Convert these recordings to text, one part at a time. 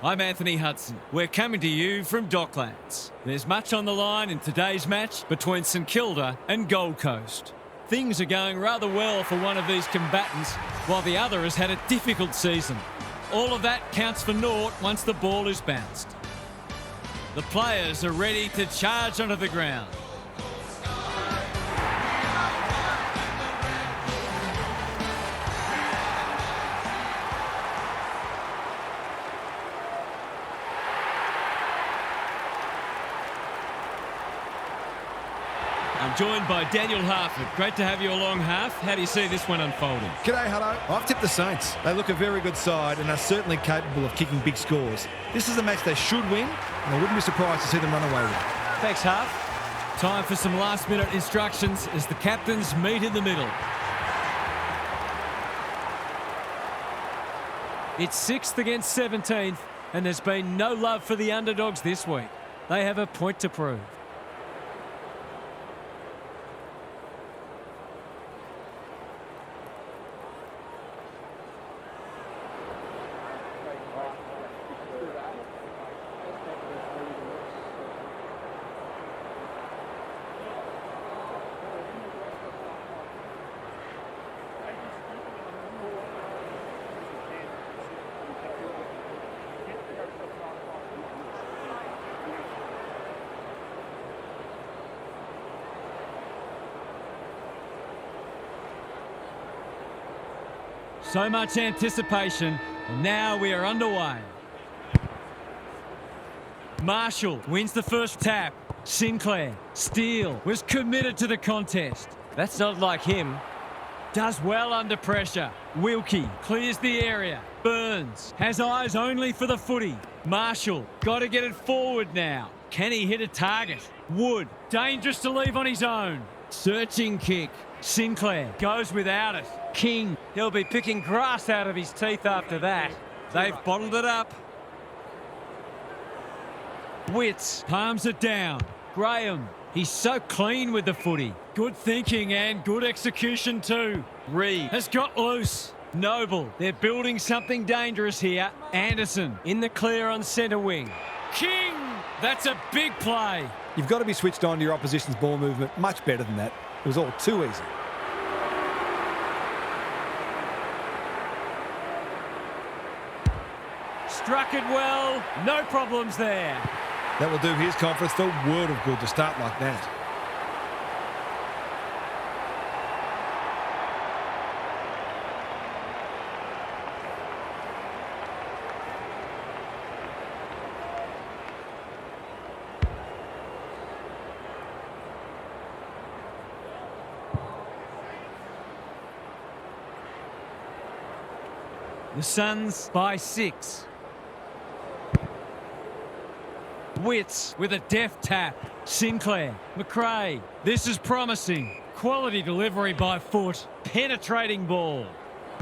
I'm Anthony Hudson. We're coming to you from Docklands. There's much on the line in today's match between St Kilda and Gold Coast. Things are going rather well for one of these combatants, while the other has had a difficult season. All of that counts for naught once the ball is bounced. The players are ready to charge onto the ground. I'm joined by Daniel Harford. Great to have you along, Harf. How do you see this one unfolding? G'day, Hutto. I've tipped the Saints. They look a very good side and are certainly capable of kicking big scores. This is a match they should win, and I wouldn't be surprised to see them run away with it. Thanks, Harf. Time for some last-minute instructions as the captains meet in the middle. It's 6th against 17th, and there's been no love for the underdogs this week. They have a point to prove. So much anticipation, and now we are underway. Marshall wins the first tap. Sinclair, Steele, was committed to the contest. That's not like him. Does well under pressure. Wilkie clears the area. Burns has eyes only for the footy. Marshall, got to get it forward now. Can he hit a target? Wood, dangerous to leave on his own. Searching kick. Sinclair goes without it. King, he'll be picking grass out of his teeth after that. They've bottled it up. Witts palms it down. Graham, he's so clean with the footy. Good thinking and good execution too. Reed has got loose. Noble, they're building something dangerous here. Anderson in the clear on centre wing. King, that's a big play. You've got to be switched on to your opposition's ball movement much better than that. It was all too easy. Struck it well, no problems there. That will do his conference the world of good to start like that. The Suns by 6. Witts with a deft tap. Sinclair, McRae. This is promising. Quality delivery by foot. Penetrating ball.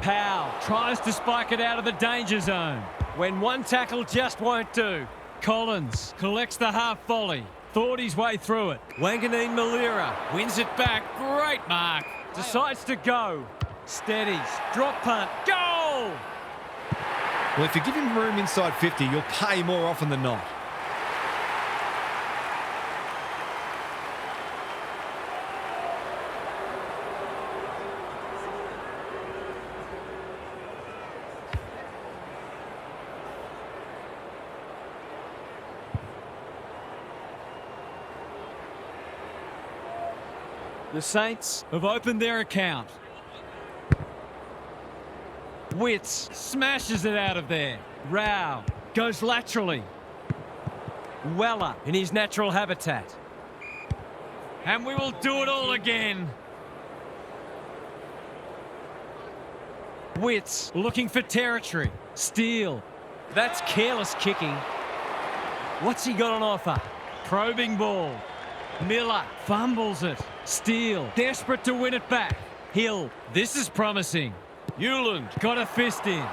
Powell tries to spike it out of the danger zone. When one tackle just won't do. Collins collects the half volley. Thought his way through it. Wanganeen Malira wins it back. Great mark. Decides to go. Steadies. Drop punt. Goal! Well, if you give him room inside 50, you'll pay more often than not. The Saints have opened their account. Witts smashes it out of there. Rao goes laterally. Weller in his natural habitat. And we will do it all again. Witts looking for territory. Steele. That's careless kicking. What's he got on offer? Probing ball. Miller fumbles it. Steele desperate to win it back. Hill, this is promising. Hewland got a fist in.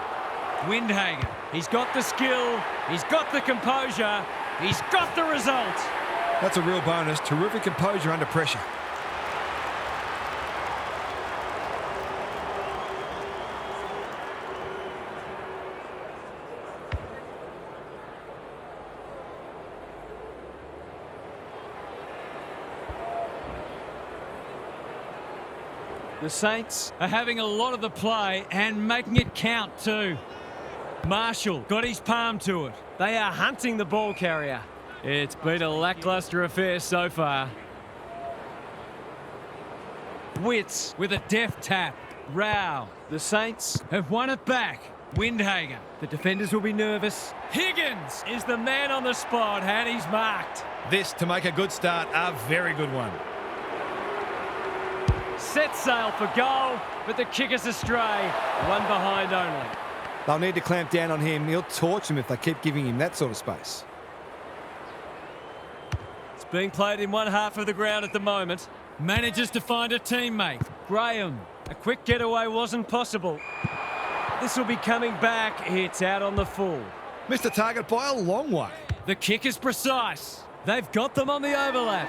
Windhager, he's got the skill, he's got the composure, he's got the result. That's a real bonus. Terrific composure under pressure. The Saints are having a lot of the play and making it count too. Marshall got his palm to it. They are hunting the ball carrier. It's been a lacklustre affair so far. Witts with a deft tap. Rao. The Saints have won it back. Windhager. The defenders will be nervous. Higgins is the man on the spot and he's marked. This, to make a good start, a very good one. Set sail for goal, but the kick is astray. One behind only. They'll need to clamp down on him. He'll torch them if they keep giving him that sort of space. It's being played in one half of the ground at the moment. Manages to find a teammate. Graham. A quick getaway wasn't possible. This will be coming back. It's out on the full. Missed the target by a long way. The kick is precise. They've got them on the overlap.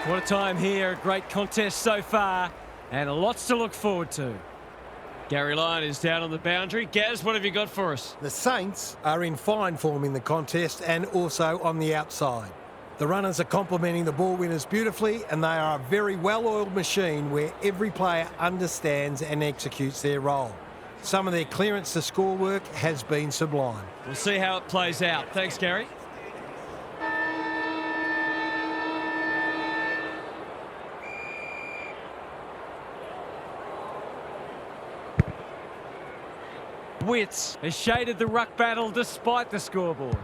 What a time here. A great contest so far. And lots to look forward to. Gary Lyon is down on the boundary. Gaz, what have you got for us? The Saints are in fine form in the contest and also on the outside. The runners are complementing the ball winners beautifully, and they are a very well-oiled machine where every player understands and executes their role. Some of their clearance to score work has been sublime. We'll see how it plays out. Thanks, Gary. Witts has shaded the ruck battle despite the scoreboard.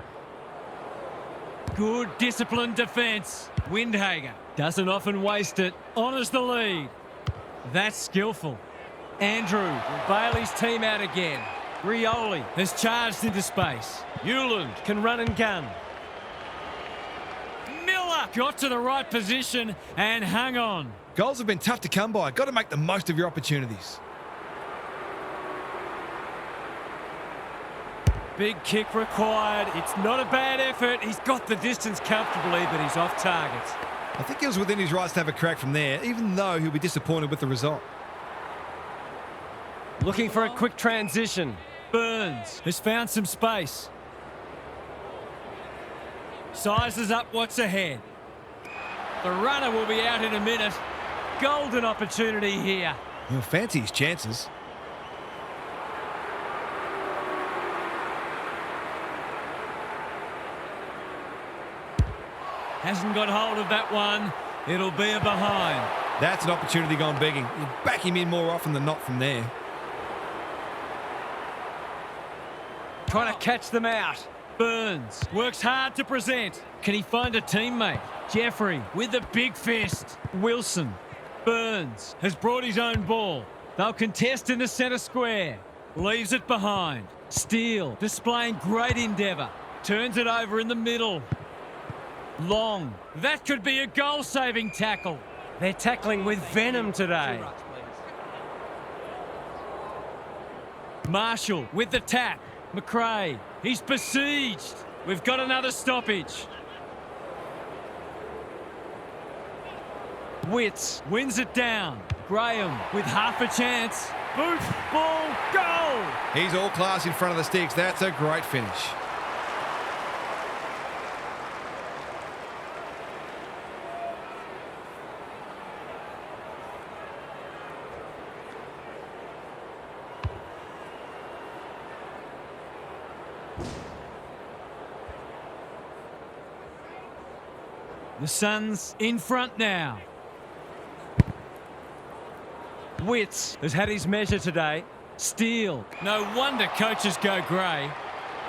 Good disciplined defence. Windhager doesn't often waste it. Honours the lead. That's skillful. Andrew will bail his team out again. Rioli has charged into space. Hewland can run and gun. Miller got to the right position and hung on. Goals have been tough to come by. Got to make the most of your opportunities. Big kick required. It's not a bad effort. He's got the distance comfortably, but he's off target. I think he was within his rights to have a crack from there, even though he'll be disappointed with the result. Looking for a quick transition. Burns has found some space. Sizes up what's ahead. The runner will be out in a minute. Golden opportunity here. He'll fancy his chances. Hasn't got hold of that one. It'll be a behind. That's an opportunity gone begging. You back him in more often than not from there. Trying to catch them out. Burns works hard to present. Can he find a teammate? Jeffrey with the big fist. Wilson. Burns has brought his own ball. They'll contest in the centre square. Leaves it behind. Steele displaying great endeavour. Turns it over in the middle. Long. That could be a goal-saving tackle. They're tackling with venom today. Marshall with the tap. McRae. He's besieged. We've got another stoppage. Witts wins it down. Graham with half a chance. Boot, ball, goal! He's all class in front of the sticks. That's a great finish. The Suns in front now. Witts has had his measure today. Steele. No wonder coaches go grey.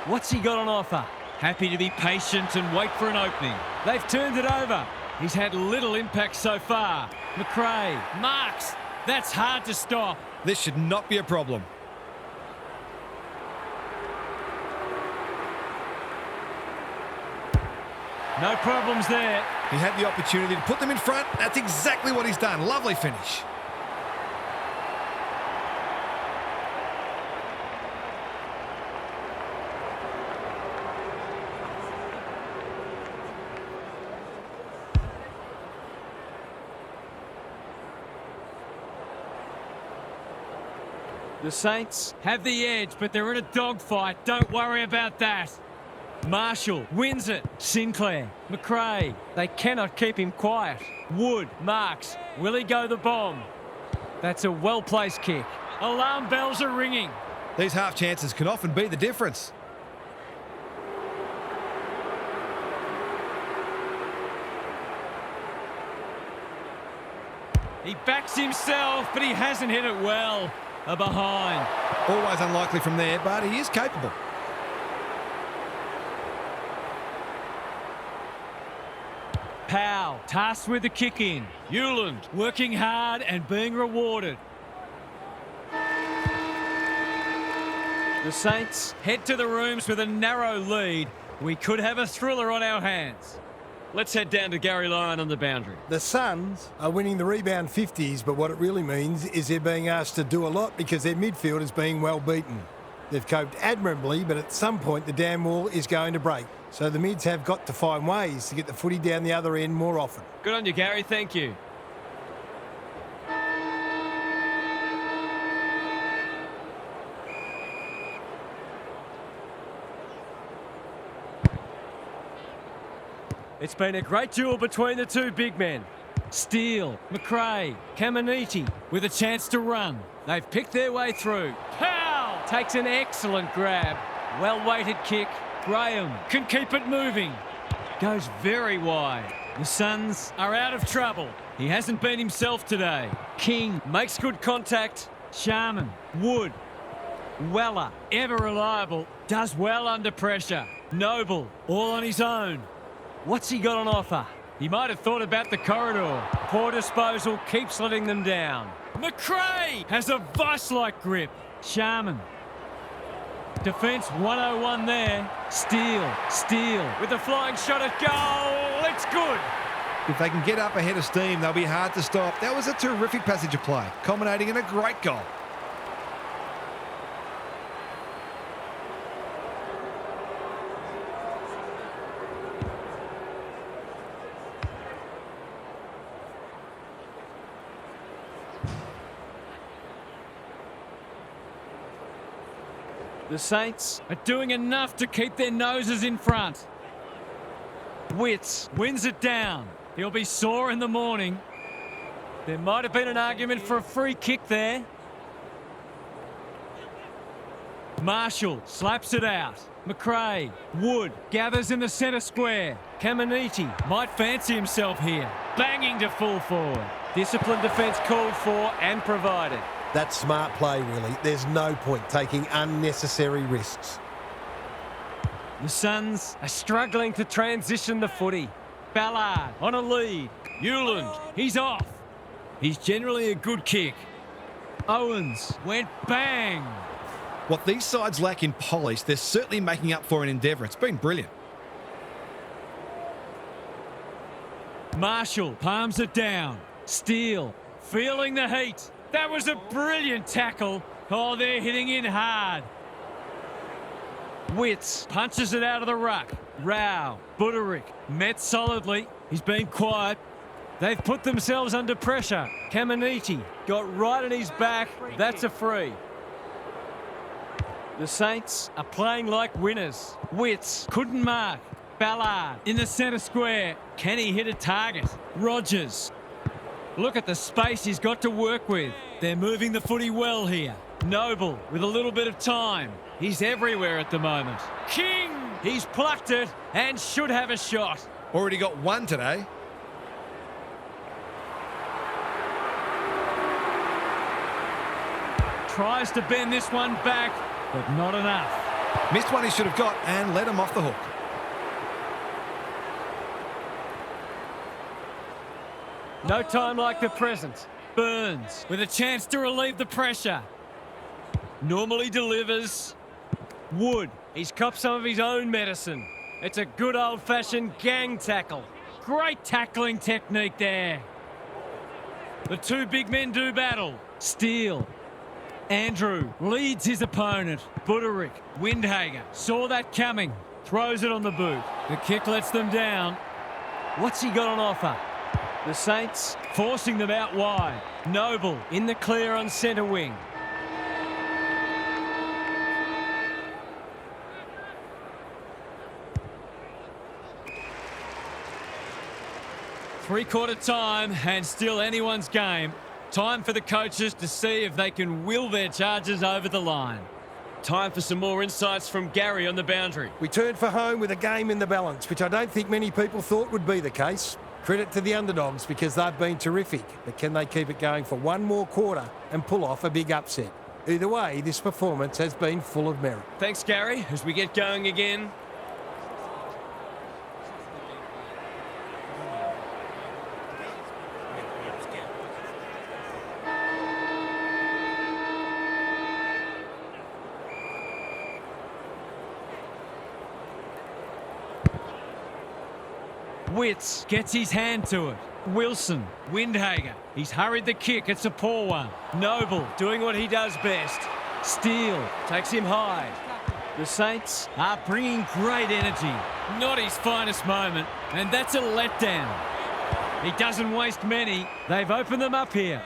What's he got on offer? Happy to be patient and wait for an opening. They've turned it over. He's had little impact so far. McRae. Marks. That's hard to stop. This should not be a problem. No problems there. He had the opportunity to put them in front. That's exactly what he's done. Lovely finish. The Saints have the edge, but they're in a dogfight. Don't worry about that. Marshall wins it. Sinclair, McRae. They cannot keep him quiet. Wood marks. Will he go the bomb? That's a well-placed kick. Alarm bells are ringing. These half chances can often be the difference. He backs himself, but he hasn't hit it well. A behind. Always unlikely from there, but he is capable. Powell, tasked with the kick in. Hewland, working hard and being rewarded. The Saints head to the rooms with a narrow lead. We could have a thriller on our hands. Let's head down to Gary Lyon on the boundary. The Suns are winning the rebound 50s, but what it really means is they're being asked to do a lot because their midfield is being well beaten. They've coped admirably, but at some point the dam wall is going to break. So the mids have got to find ways to get the footy down the other end more often. Good on you, Gary. Thank you. It's been a great duel between the two big men. Steele, McRae, Caminiti with a chance to run. They've picked their way through. Powell takes an excellent grab. Well-weighted kick. Graham can keep it moving. Goes very wide. The Suns are out of trouble. He hasn't been himself today. King makes good contact. Sharman, Wood, Weller, ever reliable, does well under pressure. Noble, all on his own. What's he got on offer? He might have thought about the corridor. Poor disposal keeps letting them down. McRae has a vice-like grip. Sharman. Defence 101 there. Steele with a flying shot at goal. It's good. If they can get up ahead of steam, they'll be hard to stop. That was a terrific passage of play, culminating in a great goal. The Saints are doing enough to keep their noses in front. Witts wins it down. He'll be sore in the morning. There might have been an argument for a free kick there. Marshall slaps it out. McRae, Wood gathers in the centre square. Caminiti might fancy himself here. Banging to full forward. Disciplined defence called for and provided. That's smart play, really. There's no point taking unnecessary risks. The Suns are struggling to transition the footy. Ballard on a lead. Hewland, he's off. He's generally a good kick. Owens went bang. What these sides lack in polish, they're certainly making up for in endeavour. It's been brilliant. Marshall palms it down. Steele feeling the heat. That was a brilliant tackle. Oh, they're hitting in hard. Witts punches it out of the ruck. Rao, Buderick met solidly. He's been quiet. They've put themselves under pressure. Caminiti got right on his back. That's a free. The Saints are playing like winners. Witts couldn't mark. Ballard in the centre square. Can he hit a target? Rogers. Look at the space he's got to work with. They're moving the footy well here. Noble with a little bit of time. He's everywhere at the moment. King! He's plucked it and should have a shot. Already got one today. Tries to bend this one back, but not enough. Missed one he should have got and let him off the hook. No time like the present. Burns with a chance to relieve the pressure. Normally delivers. Wood, he's copped some of his own medicine. It's a good old-fashioned gang tackle. Great tackling technique there. The two big men do battle. Steele. Andrew leads his opponent. Buderick, Windhager, saw that coming. Throws it on the boot. The kick lets them down. What's he got on offer? The Saints forcing them out wide. Noble in the clear on centre wing. Three-quarter time and still anyone's game. Time for the coaches to see if they can will their charges over the line. Time for some more insights from Gary on the boundary. We turned for home with a game in the balance, which I don't think many people thought would be the case. Credit to the underdogs because they've been terrific. But can they keep it going for one more quarter and pull off a big upset? Either way, this performance has been full of merit. Thanks, Gary, as we get going again. Witts gets his hand to it. Wilson, Windhager. He's hurried the kick. It's a poor one. Noble doing what he does best. Steele takes him high. The Saints are bringing great energy. Not his finest moment, and that's a letdown. He doesn't waste many. They've opened them up here.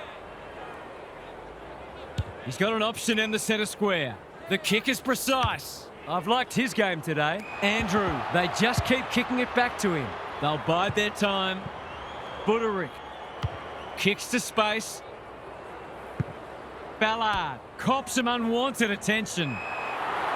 He's got an option in the centre square. The kick is precise. I've liked his game today. Andrew, they just keep kicking it back to him. They'll bide their time. Buderick kicks to space. Ballard cops some unwanted attention.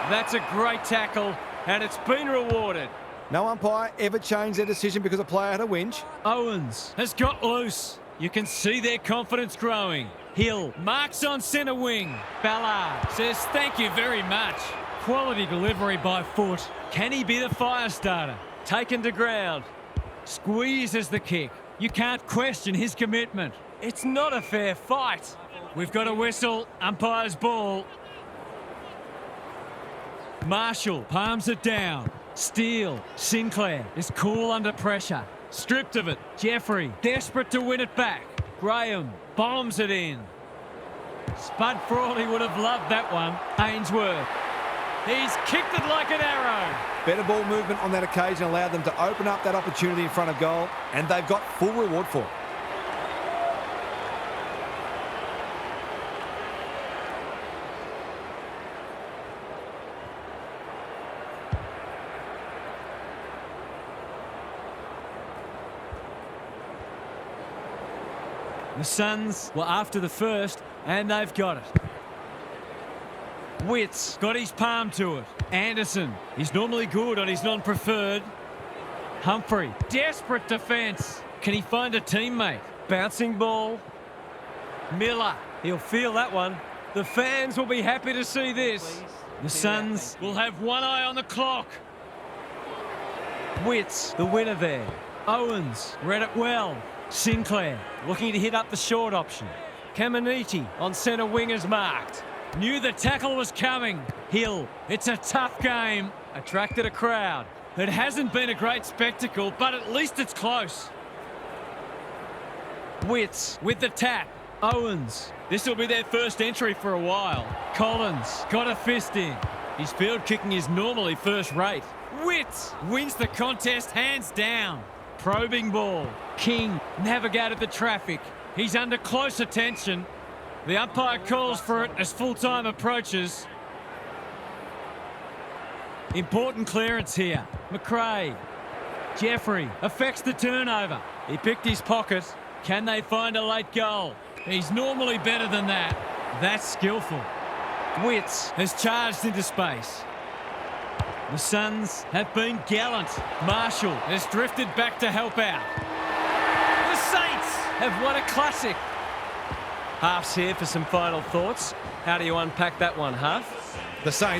That's a great tackle, and it's been rewarded. No umpire ever changed their decision because a player had a whinge. Owens has got loose. You can see their confidence growing. Hill marks on centre wing. Ballard says thank you very much. Quality delivery by foot. Can he be the fire starter? Taken to ground. Squeezes the kick. You can't question his commitment. It's not a fair fight. We've got a whistle. Umpire's ball. Marshall palms it down. Steele. Sinclair is cool under pressure. Stripped of it. Jeffrey desperate to win it back. Graham bombs it in. Spud Frawley would have loved that one. Ainsworth. He's kicked it like an arrow. Better ball movement on that occasion allowed them to open up that opportunity in front of goal, and they've got full reward for it. The Suns were after the first, and they've got it. Witts got his palm to it. Anderson, he's normally good on his non-preferred. Humphrey, desperate defence. Can he find a teammate? Bouncing ball. Miller, he'll feel that one. The fans will be happy to see this. The Suns will have one eye on the clock. Witts, the winner there. Owens, read it well. Sinclair, looking to hit up the short option. Caminiti on centre wing is marked. Knew the tackle was coming. Hill, it's a tough game. Attracted a crowd. It hasn't been a great spectacle, but at least it's close. Witts with the tap. Owens, this will be their first entry for a while. Collins got a fist in. His field kicking is normally first rate. Witts wins the contest hands down. Probing ball. King navigated the traffic. He's under close attention. The umpire calls for it as full-time approaches. Important clearance here. McRae. Jeffrey affects the turnover. He picked his pocket. Can they find a late goal? He's normally better than that. That's skillful. Witts has charged into space. The Suns have been gallant. Marshall has drifted back to help out. The Saints have won a classic. Half's here for some final thoughts. How do you unpack that one, Half? The Saints